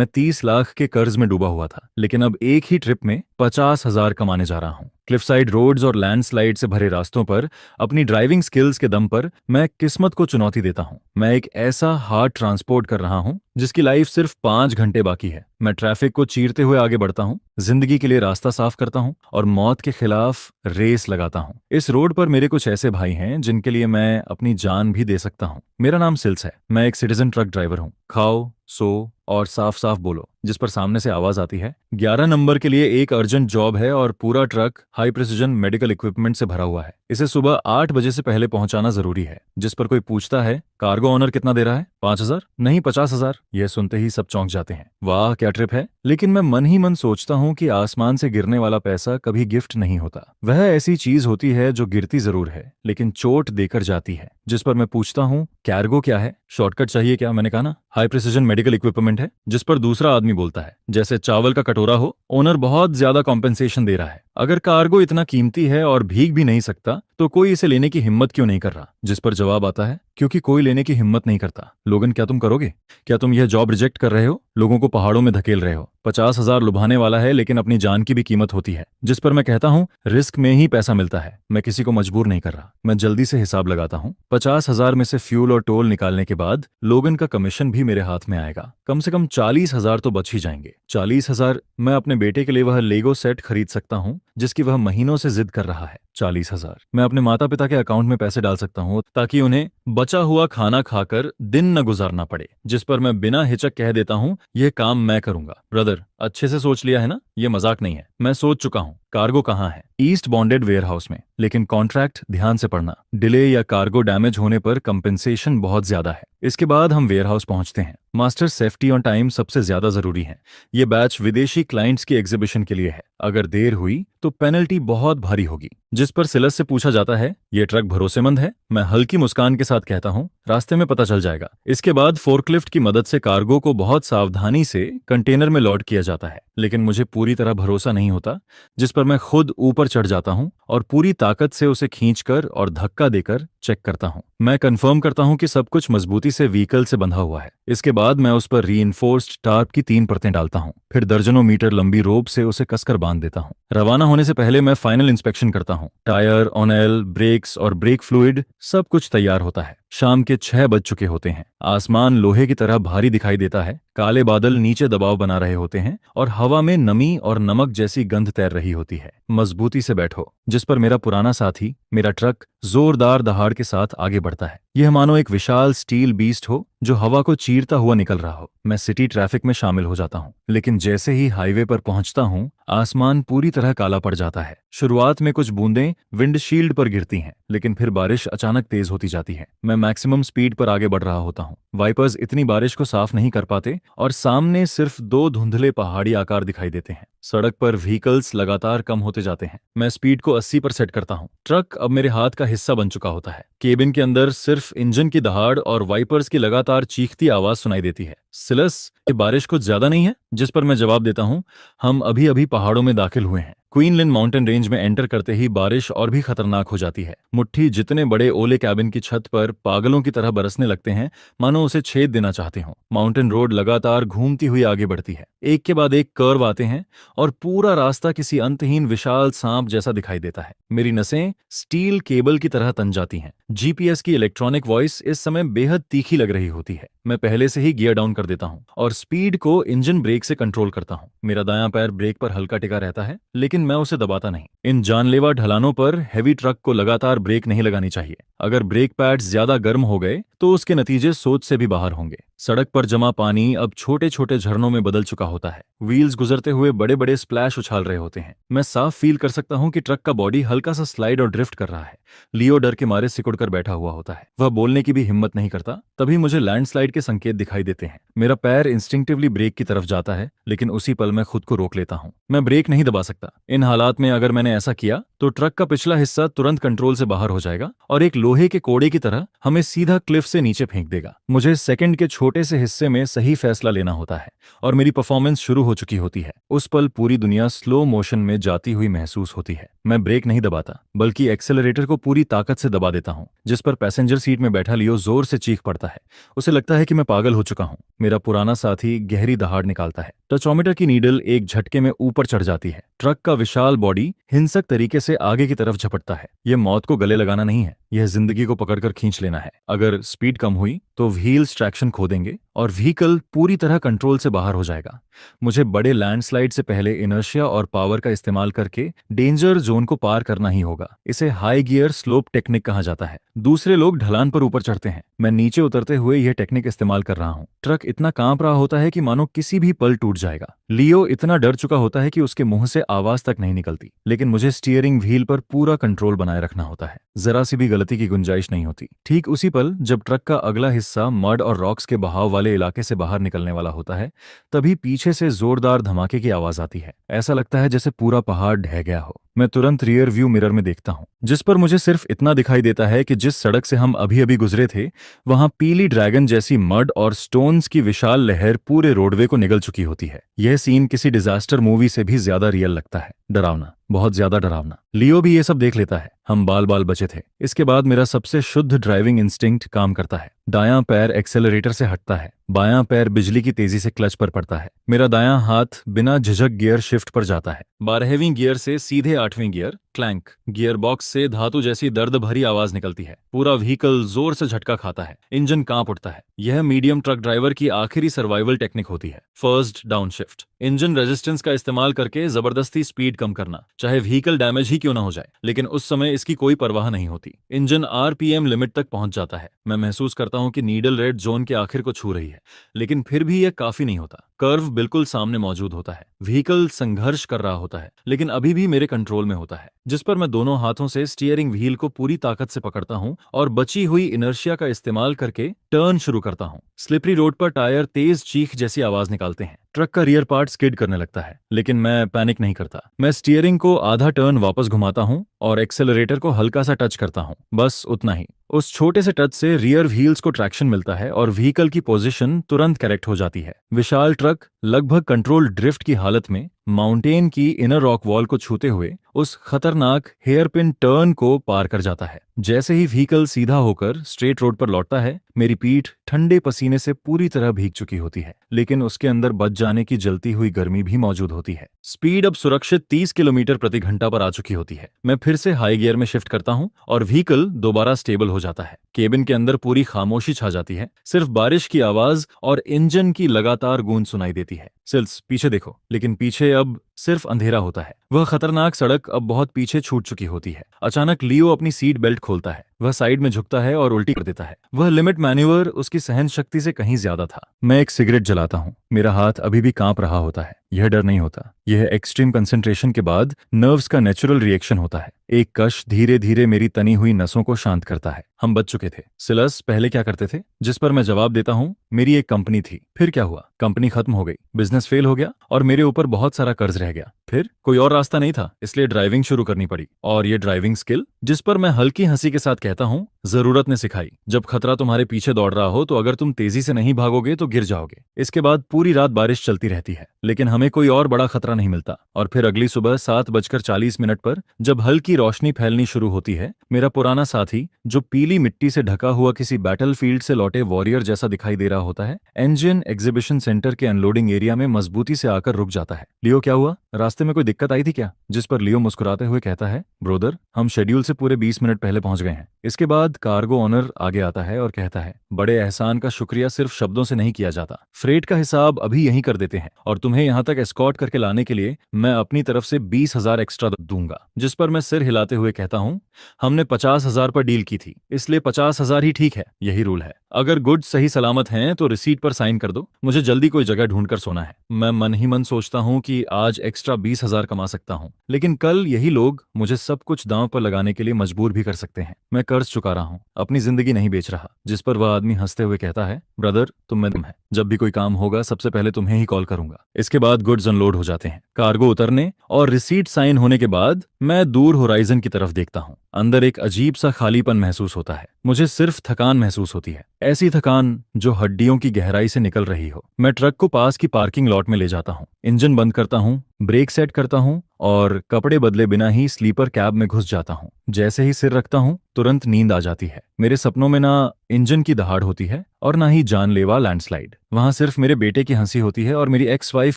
मैं 30 लाख के कर्ज में डूबा हुआ था, लेकिन अब एक ही ट्रिप में 50,000 कमाने जा रहा हूँ। क्लिफ साइड रोड्स और लैंडस्लाइड से भरे रास्तों पर अपनी ड्राइविंग स्किल्स के दम पर मैं किस्मत को चुनौती देता हूँ। मैं एक ऐसा हार्ड ट्रांसपोर्ट कर रहा हूँ जिसकी लाइफ सिर्फ 5 घंटे बाकी है। मैं ट्रैफिक को चीरते हुए आगे बढ़ता हूँ, जिंदगी के लिए रास्ता साफ करता हूँ और मौत के खिलाफ रेस लगाता हूँ। इस रोड पर मेरे कुछ ऐसे भाई हैं जिनके लिए मैं अपनी जान भी दे सकता हूँ। मेरा नाम सिल्स है। मैं एक सिटीजन ट्रक ड्राइवर हूँ। खाओ, सो और साफ साफ बोलो, जिस पर सामने से आवाज आती है। 11 नंबर के लिए एक अर्जेंट जॉब है और पूरा truck high precision medical equipment से भरा हुआ है। इसे सुबह 8 बजे से पहले पहुंचाना जरूरी है। जिस पर कोई पूछता है, कार्गो ऑनर कितना दे रहा है? 5,000? नहीं, 50,000। यह सुनते ही सब चौंक जाते हैं। वाह क्या ट्रिप है। लेकिन मैं मन ही मन सोचता हूँ कि आसमान से गिरने वाला पैसा कभी गिफ्ट नहीं होता। वह ऐसी चीज होती है जो गिरती जरूर है लेकिन चोट देकर जाती है। जिस पर मैं पूछता हूँ, कार्गो क्या है? शॉर्टकट चाहिए क्या? मैंने कहा ना, हाई प्रिसीजन मेडिकल इक्विपमेंट है। जिस पर दूसरा आदमी बोलता है, जैसे चावल का कटोरा हो, ओनर बहुत ज्यादा कॉम्पेंसेशन दे रहा है। अगर कार्गो इतना कीमती है और भीग भी नहीं सकता तो कोई इसे लेने की हिम्मत क्यों नहीं कर रहा? जिस पर जवाब आता है, क्योंकि कोई लेने की हिम्मत नहीं करता। लोगन, क्या तुम करोगे? क्या तुम यह जॉब रिजेक्ट कर रहे हो? लोगों को पहाड़ों में धकेल रहे हो? 50,000 लुभाने वाला है लेकिन अपनी जान की भी कीमत होती है। जिस पर मैं कहता हूँ, रिस्क में ही पैसा मिलता है। मैं किसी को मजबूर नहीं कर रहा। मैं जल्दी से हिसाब लगाता हूँ। 50,000 में से फ्यूल और टोल निकालने के बाद लोगन का कमीशन भी मेरे हाथ में आएगा। कम से कम 40,000 तो बच ही जाएंगे। 40,000 मैं अपने बेटे के लिए वह लेगो सेट खरीद सकता हूँ जिसकी वह महीनों से जिद कर रहा है। 40,000 मैं अपने माता पिता के अकाउंट में पैसे डाल सकता हूँ ताकि उन्हें बचा हुआ खाना खाकर दिन न गुजारना पड़े। जिस पर मैं बिना हिचक कह देता हूँ, यह काम मैं करूंगा। ब्रदर, अच्छे से सोच लिया है ना? ये मजाक नहीं है। मैं सोच चुका हूँ। कार्गो कहाँ है? ईस्ट बॉन्डेड वेयरहाउस में। लेकिन कॉन्ट्रैक्ट ध्यान से पढ़ना। डिले या कार्गो डैमेज होने पर कंपेंसेशन बहुत ज्यादा है। इसके बाद हम वेयरहाउस पहुंचते हैं। मास्टर, सेफ्टी ऑन टाइम सबसे ज्यादा जरूरी है। ये बैच विदेशी क्लाइंट्स की एग्जीबिशन के लिए है। अगर देर हुई तो पेनल्टी बहुत भारी होगी। जिस पर सिलस से पूछा जाता है, ये ट्रक भरोसेमंद है? मैं हल्की मुस्कान के साथ कहता हूँ, रास्ते में पता चल जाएगा। इसके बाद फोर्कलिफ्ट की मदद से कार्गो को बहुत सावधानी से कंटेनर में लोड किया जाता है। लेकिन मुझे पूरी तरह भरोसा नहीं होता। जिस पर मैं खुद ऊपर चढ़ जाता हूँ और पूरी ताकत से उसे खींचकर और धक्का देकर चेक करता हूँ। मैं कंफर्म करता हूँ कि सब कुछ मजबूती से व्हीकल से बंधा हुआ है। इसके बाद मैं उस पर रीइंफोर्स्ड टार्प की 3 परतें डालता हूँ। फिर दर्जनों मीटर लंबी रोप से उसे कसकर बांध देता हूँ। रवाना होने से पहले मैं फाइनल इंस्पेक्शन करता हूँ। टायर, ऑनल, ब्रेक्स और ब्रेक फ्लूइड सब कुछ तैयार होता है। शाम के 6 बज चुके होते हैं। आसमान लोहे की तरह भारी दिखाई देता है। काले बादल नीचे दबाव बना रहे होते हैं और हवा में नमी और नमक जैसी गंध तैर रही होती है। मजबूती से बैठो। जिस पर मेरा पुराना साथी, मेरा ट्रक जोरदार दहाड़ के साथ आगे बढ़ता है। यह मानो एक विशाल स्टील बीस्ट हो जो हवा को चीरता हुआ निकल रहा हो। मैं सिटी ट्रैफिक में शामिल हो जाता हूँ, लेकिन जैसे ही हाईवे पर पहुंचता हूँ, आसमान पूरी तरह काला पड़ जाता है। शुरुआत में कुछ बूंदें विंडशील्ड पर गिरती हैं, लेकिन फिर बारिश अचानक तेज होती जाती है। मैं मैक्सिमम स्पीड पर आगे बढ़ रहा होता हूँ। वाइपर्स इतनी बारिश को साफ नहीं कर पाते और सामने सिर्फ 2 धुंधले पहाड़ी आकार दिखाई देते हैं। सड़क पर व्हीकल्स लगातार कम होते जाते हैं। मैं स्पीड को 80 पर सेट करता हूँ। ट्रक अब मेरे हाथ का हिस्सा बन चुका होता है। केबिन के अंदर सिर्फ इंजन की दहाड़ और वाइपर्स की लगातार चीखती आवाज सुनाई देती है। सिलस, ये बारिश कुछ ज्यादा नहीं है? जिस पर मैं जवाब देता हूँ, हम अभी अभी पहाड़ों में दाखिल हुए हैं। क्वीनलैंड माउंटेन रेंज में एंटर करते ही बारिश और भी खतरनाक हो जाती है। मुट्ठी जितने बड़े ओले कैबिन की छत पर पागलों की तरह बरसने लगते हैं, मानो उसे छेद देना चाहते हों। माउंटेन रोड लगातार घूमती हुई आगे बढ़ती है। एक के बाद एक कर्व आते हैं और पूरा रास्ता किसी अंतहीन विशाल सांप जैसा दिखाई देता है। मेरी नसें स्टील केबल की तरह तन जाती हैं। जीपीएस की इलेक्ट्रॉनिक वॉइस इस समय बेहद तीखी लग रही होती है। मैं पहले से ही गियर डाउन कर देता हूँ और स्पीड को इंजन ब्रेक से कंट्रोल करता हूँ। मेरा दायां पैर ब्रेक पर हल्का टिका रहता है, लेकिन मैं उसे दबाता नहीं। इन जानलेवा ढलानों पर हैवी ट्रक को लगातार ब्रेक नहीं लगानी चाहिए। अगर ब्रेक पैड्स ज्यादा गर्म हो गए तो उसके नतीजे सोच से भी बाहर होंगे। सड़क पर जमा पानी अब छोटे छोटे झरनों में बदल चुका होता है। व्हील्स गुजरते हुए बड़े बड़े स्प्लैश उछाल रहे होते हैं। मैं साफ फील कर सकता हूँ कि ट्रक का बॉडी हल्का सा स्लाइड और ड्रिफ्ट कर रहा है। लियो डर के मारे सिकुड़कर बैठा हुआ होता है। वह बोलने की भी हिम्मत नहीं करता। तभी मुझे लैंडस्लाइड के संकेत दिखाई देते हैं। मेरा पैर इंस्टिंक्टिवली ब्रेक की तरफ जाता है, लेकिन उसी पल मैं खुद को रोक लेता हूँ। मैं ब्रेक नहीं दबा सकता। इन हालात में अगर मैंने ऐसा किया तो ट्रक का पिछला हिस्सा तुरंत कंट्रोल से बाहर हो जाएगा और एक लोहे के कोड़े की तरह हमें सीधा क्लिफ से नीचे फेंक देगा। मुझे सेकंड के छोटे से हिस्से में सही फैसला लेना होता है और मेरी परफॉर्मेंस शुरू हो चुकी होती है। उस पल पूरी दुनिया स्लो मोशन में जाती हुई महसूस होती है। मैं ब्रेक नहीं दबाता, बल्कि एक्सेलरेटर को पूरी ताकत से दबा देता हूँ, जिस पर पैसेंजर सीट में बैठा लियो जोर से चीख पड़ता है। उसे लगता है कि मैं पागल हो चुका हूँ। मेरा पुराना साथी गहरी दहाड़ निकालता है। टचोमीटर की नीडल एक झटके में ऊपर चढ़ जाती है। ट्रक का विशाल बॉडी हिंसक तरीके से आगे की तरफ झपटता है। यह मौत को गले लगाना नहीं है, यह जिंदगी को पकड़कर खींच लेना है। अगर स्पीड कम हुई तो व्हील्स ट्रैक्शन खो देंगे और व्हीकल पूरी तरह कंट्रोल से बाहर हो जाएगा। मुझे बड़े लैंडस्लाइड से पहले इनर्शिया और पावर का इस्तेमाल करके डेंजर जोन को पार करना ही होगा। इसे हाई गियर स्लोप टेक्निक कहा जाता है। दूसरे लोग ढलान पर ऊपर चढ़ते हैं, मैं नीचे उतरते हुए यह टेक्निक इस्तेमाल कर रहा हूँ। ट्रक इतना कांप रहा होता है कि मानो किसी भी पल टूट जाएगा। लियो इतना डर चुका होता है कि उसके मुंह से आवाज तक नहीं निकलती, लेकिन मुझे स्टीयरिंग व्हील पर पूरा कंट्रोल बनाए रखना होता है। जरा सी भी गलती की गुंजाइश नहीं होती। ठीक उसी पल जब ट्रक का अगला हिस्सा मड और रॉक्स के बहाव वाले इलाके से बाहर निकलने वाला होता है, तभी पीछे से जोरदार धमाके की आवाज आती है। ऐसा लगता है जैसे पूरा पहाड़ ढह गया हो। मैं तुरंत रियर व्यू मिरर में देखता हूँ, जिस पर मुझे सिर्फ इतना दिखाई देता है कि जिस सड़क से हम अभी अभी गुजरे थे, वहां पीली ड्रैगन जैसी मड और स्टोन्स की विशाल लहर पूरे रोडवे को निगल चुकी होती है। यह सीन किसी डिजास्टर मूवी से भी ज्यादा रियल लगता है। डरावना, बहुत ज्यादा डरावना। लियो भी ये सब देख लेता है। हम बाल बाल बचे थे। इसके बाद मेरा सबसे शुद्ध ड्राइविंग इंस्टिंक्ट काम करता है। दायां पैर एक्सेलरेटर से हटता है, बायां पैर बिजली की तेजी से क्लच पर पड़ता है। मेरा दायां हाथ बिना झिझक गियर शिफ्ट पर जाता है। 12वीं गियर से सीधे 8वीं गियर क्लैंक। गियर बॉक्स से धातु जैसी दर्द भरी आवाज निकलती है। पूरा व्हीकल जोर से झटका खाता है। इंजन कांप उठता है। यह मीडियम ट्रक ड्राइवर की आखिरी सर्वाइवल टेक्निक होती है। First down shift. Engine resistance का इस्तेमाल करके जबरदस्ती स्पीड कम करना, चाहे व्हीकल डैमेज ही क्यों ना हो जाए, लेकिन उस समय इसकी कोई परवाह नहीं होती। इंजन आरपीएम लिमिट तक पहुंच जाता है। मैं महसूस करता हूं कि नीडल रेड जोन के आखिर को छू रही है, लेकिन फिर भी यह काफी नहीं होता। कर्व बिल्कुल सामने मौजूद होता है। व्हीकल संघर्ष कर रहा होता है, लेकिन अभी भी मेरे कंट्रोल में होता है, जिस पर मैं दोनों हाथों से स्टीयरिंग व्हील को पूरी ताकत से पकड़ता हूं और बची हुई इनर्शिया का इस्तेमाल करके टर्न शुरू करता हूं। स्लिपरी रोड पर टायर तेज चीख जैसी आवाज निकालते हैं। ट्रक का रियर पार्ट स्किड करने लगता है, लेकिन मैं पैनिक नहीं करता। मैं स्टीयरिंग को आधा टर्न वापस घुमाता हूं और एक्सेलरेटर को हल्का सा टच करता हूं, बस उतना ही। उस छोटे से टच से रियर व्हील्स को ट्रैक्शन मिलता है और व्हीकल की पोजीशन तुरंत करेक्ट हो जाती है। विशाल ट्रक लगभग कंट्रोल ड्रिफ्ट की हालत में माउंटेन की इनर रॉक वॉल को छूते हुए उस खतरनाक हेयरपिन टर्न को पार कर जाता है। जैसे ही व्हीकल सीधा होकर स्ट्रेट रोड पर लौटता है, मेरी पीठ ठंडे पसीने से पूरी तरह भीग चुकी होती है, लेकिन उसके अंदर बच जाने की जलती हुई गर्मी भी मौजूद होती है। स्पीड अब सुरक्षित 30 किलोमीटर प्रति घंटा पर आ चुकी होती है। मैं फिर से हाई गियर में शिफ्ट करता हूं और व्हीकल दोबारा स्टेबल हो जाता है। केबिन के अंदर पूरी खामोशी छा जाती है। सिर्फ बारिश की आवाज और इंजन की लगातार गूंज सुनाई देती है। सिल्स, पीछे देखो। लेकिन पीछे अब सिर्फ अंधेरा होता है। वह खतरनाक सड़क अब बहुत पीछे छूट चुकी होती है। अचानक लियो अपनी सीट बेल्ट खोलता है। वह साइड में झुकता है और उल्टी कर देता है। वह लिमिट मैन्यूवर उसकी सहन शक्ति से कहीं ज्यादा था। मैं एक सिगरेट जलाता हूँ। मेरा हाथ अभी भी कांप रहा होता है। यह डर नहीं होता, यह एक्सट्रीम कंसंट्रेशन के बाद नर्व्स का नेचुरल रिएक्शन होता है। एक कश धीरे धीरे मेरी तनी हुई नसों को शांत करता है। हम बच चुके थे। सिलस, पहले क्या करते थे? जिस पर मैं जवाब देता हूँ, मेरी एक कंपनी थी। फिर क्या हुआ? कंपनी खत्म हो गई, बिजनेस फेल हो गया और मेरे ऊपर बहुत सारा कर्ज रह गया। फिर कोई और रास्ता नहीं था, इसलिए ड्राइविंग शुरू करनी पड़ी। और ये ड्राइविंग स्किल, जिस पर मैं हल्की हंसी के साथ कहता हूँ, जरूरत ने सिखाई। जब खतरा तुम्हारे पीछे दौड़ रहा हो तो अगर तुम तेजी से नहीं भागोगे तो गिर जाओगे। इसके बाद पूरी रात बारिश चलती रहती है, लेकिन हमें कोई और बड़ा खतरा नहीं मिलता। और फिर अगली सुबह 7:40 पर जब हल्की रोशनी फैलनी शुरू होती है, मेरा पुराना साथी, जो पीली मिट्टी से ढका हुआ किसी बैटलफील्ड से लौटे वॉरियर जैसा दिखाई दे रहा होता है, इंजन एग्जीबिशन सेंटर के अनलोडिंग एरिया में मजबूती से आकर रुक जाता है। लियो, क्या हुआ? रास्ते में कोई दिक्कत आई थी क्या? जिस पर लियो मुस्कुराते हुए कहता है, ब्रोदर, हम शेड्यूल से पूरे 20 मिनट पहले पहुंच गए हैं। इसके बाद कार्गो ऑनर आगे आता है और कहता है, बड़े एहसान का शुक्रिया सिर्फ शब्दों से नहीं किया जाता। फ्रेट का हिसाब अभी यहीं कर देते हैं और तुम्हें यहां तक एस्कॉर्ट करके लाने के लिए मैं अपनी तरफ से 20,000 एक्स्ट्रा दूंगा। जिस पर मैं सिर हिलाते हुए कहता हूं, हमने 50,000 पर डील की थी, इसलिए 50,000 ही ठीक है। यही रूल है। अगर गुड्स सही सलामत हैं तो रिसीट पर साइन कर दो। मुझे जल्दी कोई जगह ढूंढकर सोना है। मैं मन ही मन सोचता हूं कि आज एक्स्ट्रा 20,000 कमा सकता हूं, लेकिन कल यही लोग मुझे सब कुछ दांव पर लगाने के लिए मजबूर भी कर सकते हैं। मैं कर्ज चुका रहा हूं, अपनी जिंदगी नहीं बेच रहा। जिस पर वह आदमी हंसते हुए कहता है, ब्रदर, तुम है। जब भी कोई काम होगा सबसे पहले तुम्हें ही कॉल करूंगा। इसके बाद गुड्स अनलोड हो जाते हैं। कार्गो उतरने और रिसीट साइन होने के बाद मैं दूर होराइजन की तरफ देखता हूं। अंदर एक अजीब सा खालीपन महसूस होता है। मुझे सिर्फ थकान महसूस होती है, ऐसी थकान जो हड्डियों की गहराई से निकल रही हो। मैं ट्रक को पास की पार्किंग लॉट में ले जाता हूँ, इंजन बंद करता हूँ, ब्रेक सेट करता हूँ और कपड़े बदले बिना ही स्लीपर कैब में घुस जाता हूँ। जैसे ही सिर रखता हूँ तुरंत नींद आ जाती है। मेरे सपनों में ना इंजन की दहाड़ होती है और ना ही जानलेवा लैंडस्लाइड। वहां सिर्फ मेरे बेटे की हंसी होती है और मेरी एक्स वाइफ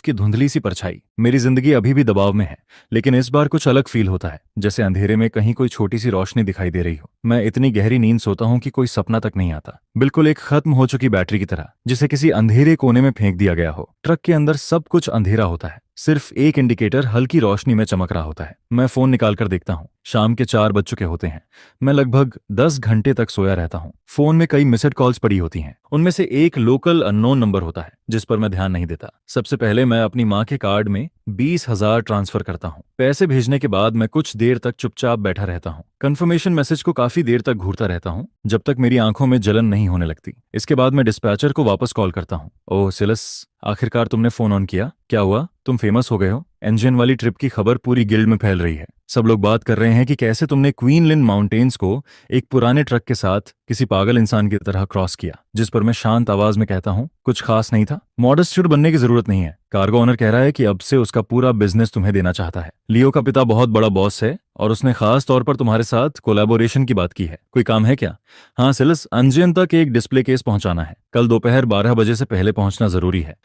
की धुंधली सी परछाई। मेरी जिंदगी अभी भी दबाव में है, लेकिन इस बार कुछ अलग फील होता है, जैसे अंधेरे में कहीं कोई छोटी सी रोशनी दिखाई दे रही हो। मैं इतनी गहरी नींद सोता हूँ कि कोई सपना तक नहीं आता, बिल्कुल एक खत्म हो चुकी बैटरी की तरह, जिसे किसी अंधेरे कोने में फेंक दिया गया हो। ट्रक के अंदर सब कुछ अंधेरा होता है, सिर्फ एक इंडिकेटर हल्की रोशनी में चमक रहा होता है। मैं फोन निकाल कर देखता हूँ, शाम के 4 बज चुके होते हैं। मैं लगभग 10 घंटे तक सोया रहता हूँ। फोन में कई मिस्ड कॉल्स पड़ी होती हैं, उनमें से एक लोकल अननोन नंबर होता है जिस पर मैं ध्यान नहीं देता। सबसे पहले मैं अपनी माँ के कार्ड में 20,000 ट्रांसफर करता हूँ। पैसे भेजने के बाद मैं कुछ देर तक चुपचाप बैठा रहता हूँ। कंफर्मेशन मैसेज को काफी देर तक घूरता रहता हूँ, जब तक मेरी आंखों में जलन नहीं होने लगती। इसके बाद मैं डिस्पैचर को वापस कॉल करता हूँ। ओह सिलस, आखिरकार तुमने फोन ऑन किया। क्या हुआ, तुम फेमस हो गए हो? इंजन वाली ट्रिप की खबर पूरी गिल्ड में फैल रही है। सब लोग बात कर रहे हैं कि कैसे तुमने क्वीनलिन माउंटेन्स को एक पुराने ट्रक के साथ किसी पागल इंसान की तरह क्रॉस किया। जिस पर मैं शांत आवाज में कहता हूँ, कुछ खास नहीं था। मॉडेस्ट बनने की जरूरत नहीं है। कार्गो ओनर कह रहा है कि अब से उसका पूरा बिजनेस तुम्हें देना चाहता है। लियो का पिता बहुत बड़ा बॉस है और उसने खास तौर पर तुम्हारे साथ कोलैबोरेशन की बात की है। कोई काम है क्या? हाँ सिलस, अंजन तक एक डिस्प्ले केस पहुंचाना है। कल दोपहर 12 बजे से पहले पहुंचना जरूरी है।